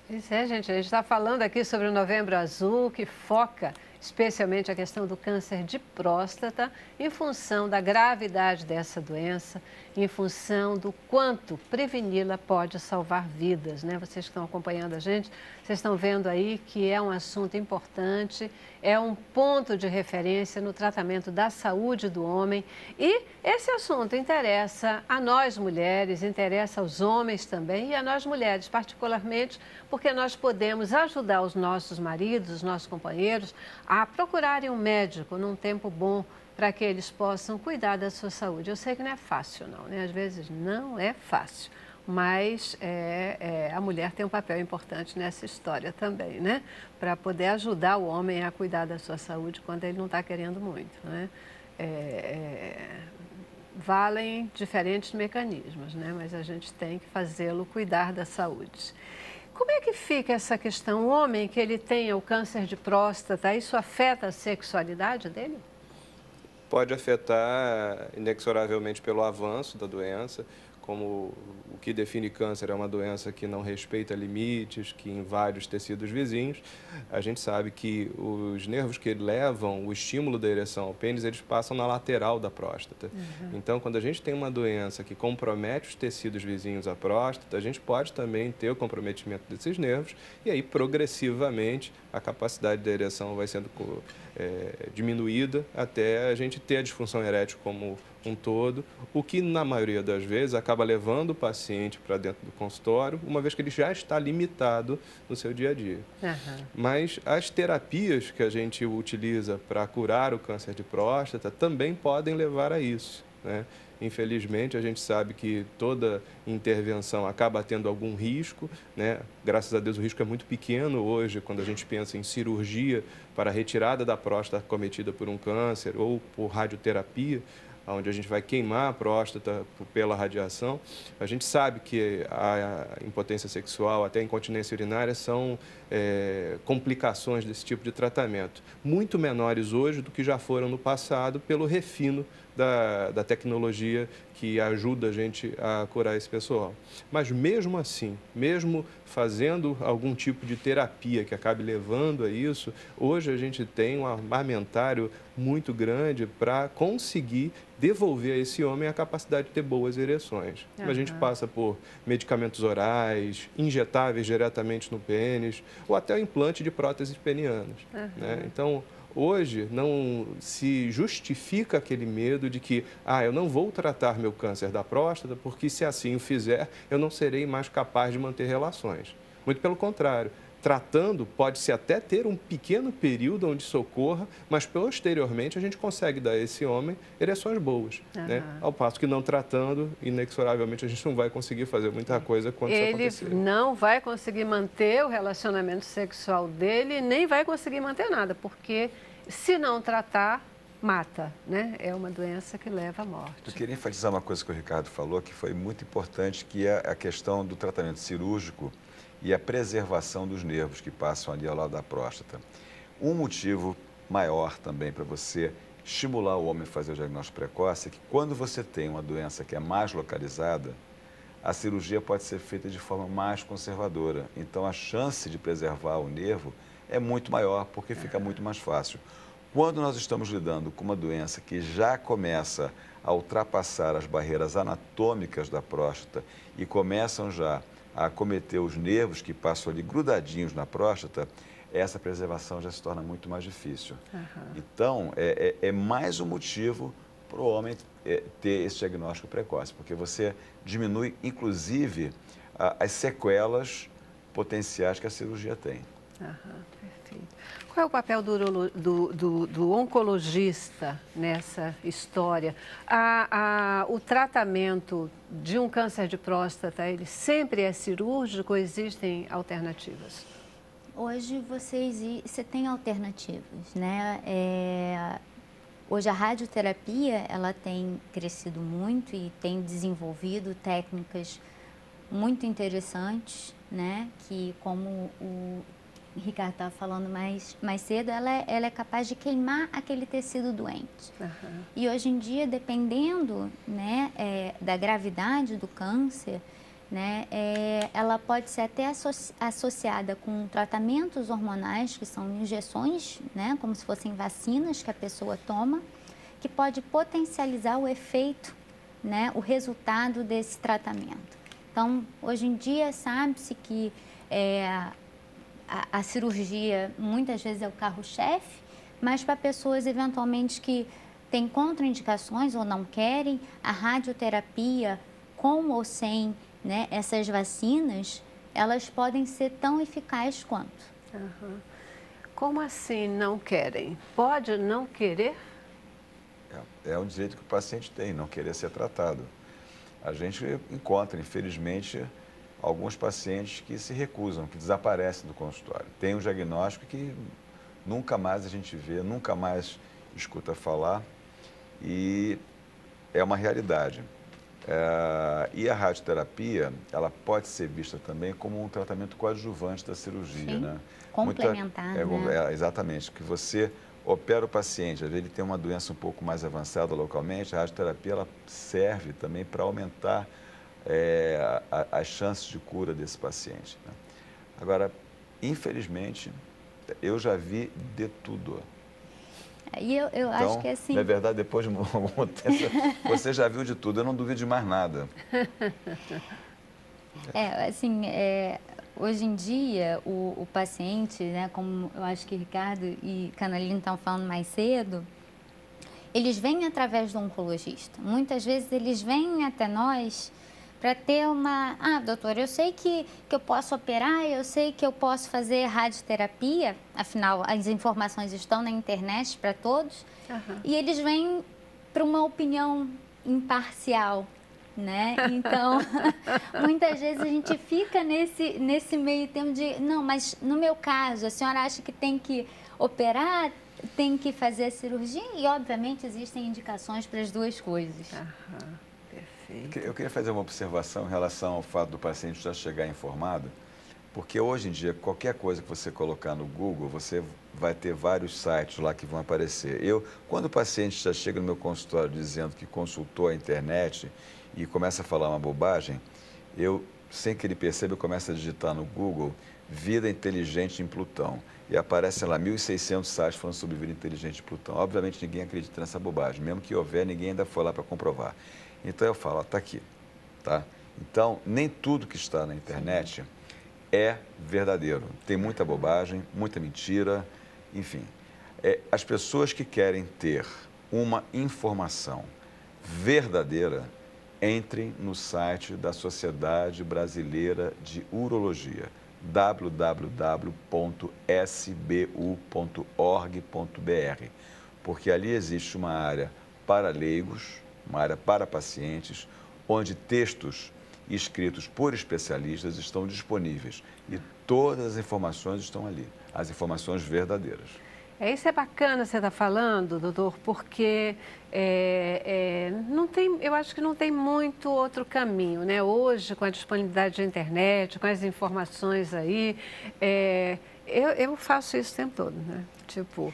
Pois é, gente, a gente está falando aqui sobre o Novembro Azul, que foca especialmente a questão do câncer de próstata, em função da gravidade dessa doença, em função do quanto preveni-la pode salvar vidas, né? Vocês que estão acompanhando a gente, vocês estão vendo aí que é um assunto importante, é um ponto de referência no tratamento da saúde do homem e esse assunto interessa a nós mulheres, interessa aos homens também e a nós mulheres particularmente, porque nós podemos ajudar os nossos maridos, os nossos companheiros a procurarem um médico num tempo bom para que eles possam cuidar da sua saúde. Eu sei que não é fácil não, né? Às vezes não é fácil, mas a mulher tem um papel importante nessa história também, né? Para poder ajudar o homem a cuidar da sua saúde quando ele não está querendo muito, né? Valem diferentes mecanismos, né? Mas a gente tem que fazê-lo cuidar da saúde. Como é que fica essa questão? O homem que ele tenha o câncer de próstata, isso afeta a sexualidade dele? Pode afetar inexoravelmente pelo avanço da doença, como o que define câncer é uma doença que não respeita limites, que invade os tecidos vizinhos. A gente sabe que os nervos que levam o estímulo da ereção ao pênis, eles passam na lateral da próstata. Então, quando a gente tem uma doença que compromete os tecidos vizinhos à próstata, a gente pode também ter o comprometimento desses nervos e aí, progressivamente, a capacidade da ereção vai sendo diminuída até a gente ter a disfunção erétil como um todo, o que na maioria das vezes acaba levando o paciente para dentro do consultório, uma vez que ele já está limitado no seu dia a dia. Mas as terapias que a gente utiliza para curar o câncer de próstata também podem levar a isso, né? Infelizmente, a gente sabe que toda intervenção acaba tendo algum risco, né? Graças a Deus, o risco é muito pequeno hoje, quando a gente pensa em cirurgia para a retirada da próstata cometida por um câncer ou por radioterapia, onde a gente vai queimar a próstata pela radiação. A gente sabe que a impotência sexual, até a incontinência urinária, são complicações desse tipo de tratamento. Muito menores hoje do que já foram no passado, pelo refino da tecnologia que ajuda a gente a curar esse pessoal. Mas mesmo assim, mesmo fazendo algum tipo de terapia que acabe levando a isso, hoje a gente tem um armamentário muito grande para conseguir devolver a esse homem a capacidade de ter boas ereções. A gente passa por medicamentos orais, injetáveis diretamente no pênis, ou até o implante de próteses penianas, né? Então, hoje não se justifica aquele medo de que, eu não vou tratar meu câncer da próstata porque se assim o fizer, eu não serei mais capaz de manter relações. Muito pelo contrário. Tratando, pode-se até ter um pequeno período onde socorra, mas posteriormente a gente consegue dar a esse homem ereções boas, né? Ao passo que não tratando, inexoravelmente a gente não vai conseguir fazer muita coisa quando isso acontecer. Ele não vai conseguir manter o relacionamento sexual dele, nem vai conseguir manter nada, porque se não tratar, mata, né? É uma doença que leva à morte. Eu queria enfatizar uma coisa que o Ricardo falou, que foi muito importante, que é a questão do tratamento cirúrgico e a preservação dos nervos que passam ali ao lado da próstata. Um motivo maior também para você estimular o homem a fazer o diagnóstico precoce é que quando você tem uma doença que é mais localizada, a cirurgia pode ser feita de forma mais conservadora. Então, a chance de preservar o nervo é muito maior, porque fica muito mais fácil. Quando nós estamos lidando com uma doença que já começa a ultrapassar as barreiras anatômicas da próstata e começam já a acometer os nervos que passam ali grudadinhos na próstata, essa preservação já se torna muito mais difícil. Então, é mais um motivo para o homem ter esse diagnóstico precoce, porque você diminui, inclusive, as sequelas potenciais que a cirurgia tem. Perfeito. Qual é o papel do oncologista nessa história? O tratamento de um câncer de próstata, ele sempre é cirúrgico ou existem alternativas? Hoje você tem alternativas, né? Hoje a radioterapia, ela tem crescido muito e tem desenvolvido técnicas muito interessantes, né? Que, como o Ricardo estava falando mais cedo, ela é capaz de queimar aquele tecido doente. E hoje em dia, dependendo, né, da gravidade do câncer, né, ela pode ser até associada com tratamentos hormonais, que são injeções, né, como se fossem vacinas que a pessoa toma, que pode potencializar o efeito, né, o resultado desse tratamento. Então, hoje em dia, sabe-se que a cirurgia muitas vezes é o carro-chefe, mas para pessoas eventualmente que têm contraindicações ou não querem, a radioterapia, com ou sem, né, essas vacinas, elas podem ser tão eficazes quanto. Uhum. Como assim não querem? Pode não querer? É um direito que o paciente tem, não querer ser tratado. A gente encontra, infelizmente, alguns pacientes que se recusam, que desaparecem do consultório. Tem um diagnóstico que nunca mais a gente vê, nunca mais escuta falar, e é uma realidade. E a radioterapia, ela pode ser vista também como um tratamento coadjuvante da cirurgia, Sim, né? complementar, né? Exatamente, que você opera o paciente, às vezes ele tem uma doença um pouco mais avançada localmente, a radioterapia ela serve também para aumentar as chances de cura desse paciente, né? Agora, infelizmente, eu já vi de tudo. E eu Então, acho que assim... na verdade, depois de algum tempo, você já viu de tudo, eu não duvido de mais nada. Hoje em dia, o paciente, né, como eu acho que Ricardo e Canalino estão falando mais cedo, eles vêm através do oncologista. Muitas vezes eles vêm até nós para ter uma... Ah, doutor, eu sei que eu posso operar, eu sei que eu posso fazer radioterapia, afinal, as informações estão na internet para todos, e eles vêm para uma opinião imparcial, né? Então, muitas vezes a gente fica nesse meio termo de... Não, mas no meu caso, a senhora acha que tem que operar, tem que fazer a cirurgia? E, obviamente, existem indicações para as duas coisas. Eu queria fazer uma observação em relação ao fato do paciente já chegar informado, porque hoje em dia, qualquer coisa que você colocar no Google, você vai ter vários sites lá que vão aparecer. Quando o paciente já chega no meu consultório dizendo que consultou a internet e começa a falar uma bobagem, sem que ele perceba, eu começo a digitar no Google vida inteligente em Plutão. E aparecem lá 1.600 sites falando sobre vida inteligente em Plutão. Obviamente, ninguém acredita nessa bobagem. Mesmo que houver, ninguém ainda foi lá para comprovar. Então, eu falo, está aqui, tá? Então, nem tudo que está na internet é verdadeiro. Tem muita bobagem, muita mentira, enfim. As pessoas que querem ter uma informação verdadeira, entrem no site da Sociedade Brasileira de Urologia, www.sbu.org.br, porque ali existe uma área para leigos, uma área para pacientes, onde textos escritos por especialistas estão disponíveis e todas as informações estão ali, as informações verdadeiras. Isso é bacana você estar falando, doutor, porque eu acho que não tem muito outro caminho, né? Hoje, com a disponibilidade da internet, com as informações aí, eu faço isso o tempo todo, né? Tipo,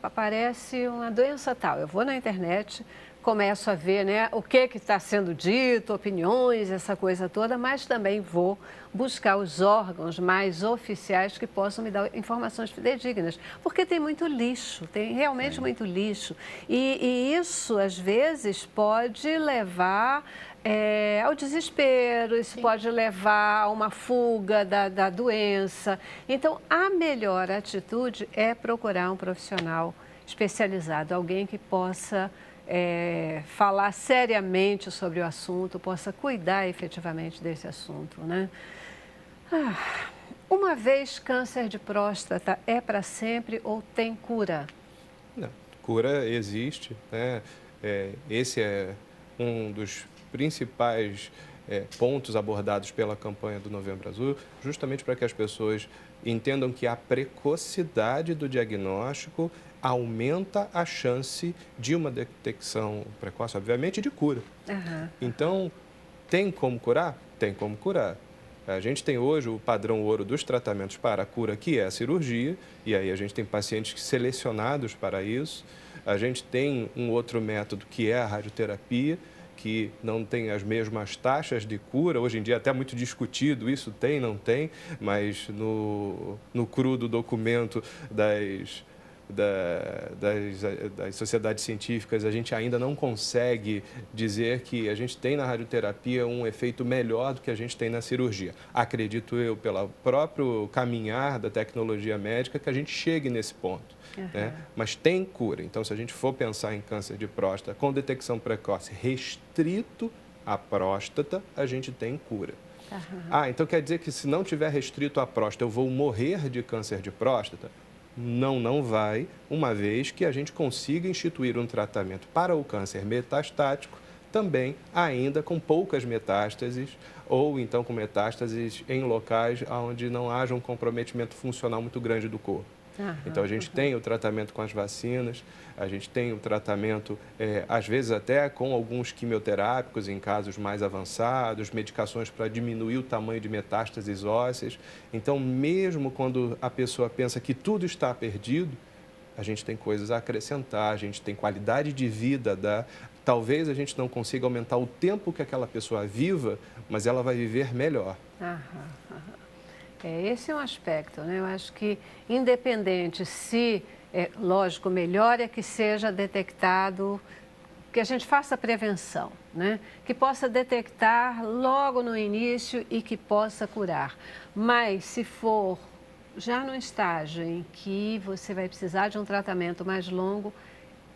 aparece uma doença tal, eu vou na internet, começo a ver, né, o que está sendo dito, opiniões, essa coisa toda, mas também vou buscar os órgãos mais oficiais que possam me dar informações fidedignas, porque tem muito lixo, tem realmente muito lixo, e isso às vezes pode levar ao desespero, isso pode levar a uma fuga da doença. Então, a melhor atitude é procurar um profissional especializado, alguém que possa falar seriamente sobre o assunto, possa cuidar efetivamente desse assunto, né? Uma vez câncer de próstata é para sempre ou tem cura? Não, cura existe, né? Esse é um dos principais pontos abordados pela campanha do Novembro Azul, justamente para que as pessoas entendam que a precocidade do diagnóstico aumenta a chance de uma detecção precoce, obviamente, de cura. Então, tem como curar? Tem como curar. A gente tem hoje o padrão ouro dos tratamentos para a cura, que é a cirurgia, e aí a gente tem pacientes selecionados para isso. A gente tem um outro método, que é a radioterapia, que não tem as mesmas taxas de cura. Hoje em dia é até muito discutido, isso tem, não tem, mas no cru do documento das sociedades científicas, a gente ainda não consegue dizer que a gente tem na radioterapia um efeito melhor do que a gente tem na cirurgia. Acredito eu, pelo próprio caminhar da tecnologia médica, que a gente chegue nesse ponto. Né? Mas tem cura. Então, se a gente for pensar em câncer de próstata com detecção precoce restrito à próstata, a gente tem cura. Então quer dizer que se não tiver restrito à próstata, eu vou morrer de câncer de próstata? Não vai, uma vez que a gente consiga instituir um tratamento para o câncer metastático, também ainda com poucas metástases, ou então com metástases em locais onde não haja um comprometimento funcional muito grande do corpo. Então, a gente tem o tratamento com as vacinas, a gente tem o tratamento, às vezes até com alguns quimioterápicos em casos mais avançados, medicações para diminuir o tamanho de metástases ósseas. Então, mesmo quando a pessoa pensa que tudo está perdido, a gente tem coisas a acrescentar, a gente tem qualidade de vida, talvez a gente não consiga aumentar o tempo que aquela pessoa viva, mas ela vai viver melhor. Esse é um aspecto, né? Eu acho que, independente se, lógico, melhor é que seja detectado, que a gente faça a prevenção, né? Que possa detectar logo no início e que possa curar. Mas, se for já no estágio em que você vai precisar de um tratamento mais longo,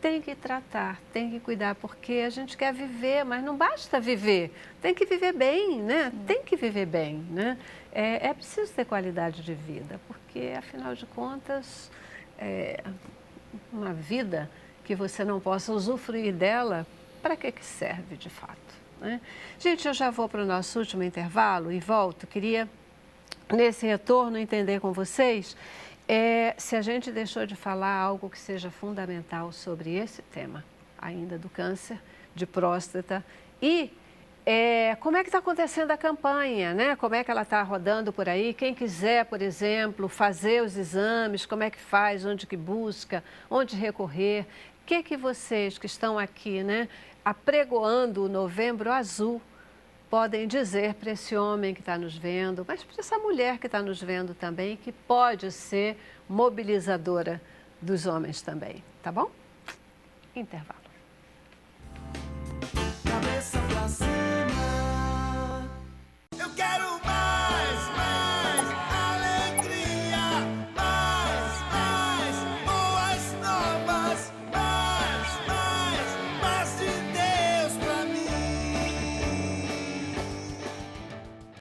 tem que tratar, tem que cuidar, porque a gente quer viver, mas não basta viver, tem que viver bem, né? Tem que viver bem, né? É preciso ter qualidade de vida, porque, afinal de contas, uma vida que você não possa usufruir dela, para que serve de fato, né? Gente, eu já vou para o nosso último intervalo e volto. Queria, nesse retorno, entender com vocês se a gente deixou de falar algo que seja fundamental sobre esse tema, ainda do câncer de próstata, e como é que está acontecendo a campanha, né? Como é que ela está rodando por aí? Quem quiser, por exemplo, fazer os exames, como é que faz, onde que busca, onde recorrer? O que vocês que estão aqui, né, apregoando o Novembro Azul, podem dizer para esse homem que está nos vendo, mas para essa mulher que está nos vendo também, que pode ser mobilizadora dos homens também, tá bom? Intervalo. Cabeça pra cima.